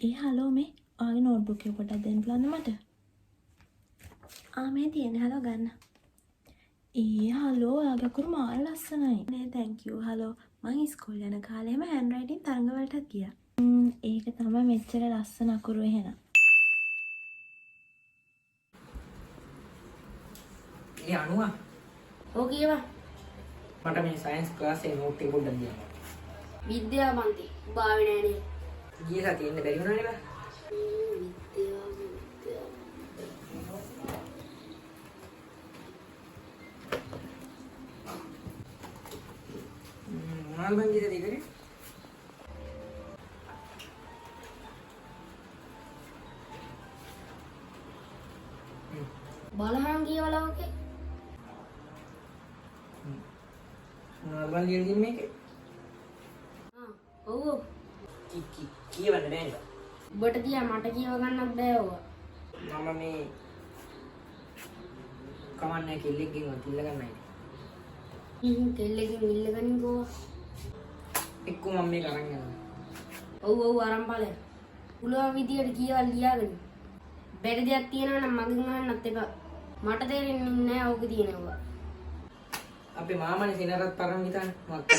ඒ hello මේ ආගේ notebook එක පොඩ්ඩක් දෙන්න පුළුවන්ද මට? මේ තියෙන හලෝ ගන්න. හලෝ ඔයාගේ අකුරු මාර ලස්සනයි. නේ thank you. හලෝ මං ඉස්කෝලේ යන කාලේම හෑන්ඩ් රයිටින් තරඟ වලටත් ගියා. ඒක තමයි මෙච්චර ලස්සන අකුරු එහෙනම්. අනුවා ඔව් කියවා. මට මේ සයන්ස් ක්ලාස් එකේ නෝට් එක පොඩ්ඩක් දියන්න. විද්‍යාවන්ති උභාවේ නෑනේ. ගිය සතියේ ඉන්න බැරි වුණානේ බා. මොනවද මං ගියේ දෙකනේ? බලහන් කියවලා ඔකේ. මොනවද මං ලියලා තියෙන්නේ මේකේ? ඔව්. කියවන්න බෑ නේද? ඔබට තියා මට කියව ගන්නත් බෑ ඔව. මම මේ කමන්නේ කෙල්ලෙක්ගෙන් ඉල්ල ගන්නයි. කෙල්ලකින් ඉල්ලගනින් කෝ. එක්ක මම මේක අරන් යනවා. ඔව් අරන් බලන්න. පුළුවන් විදියට කියවල් ලියාගන්න. බැරි දෙයක් තියෙනවා නම් මගෙන් අහන්නත් එපා. මට තේරෙන්නේ නැහැ ඕක තියෙනවා. අපේ මාමනේ සෙනරත් තරම් හිතන්නේ මොකක්ද?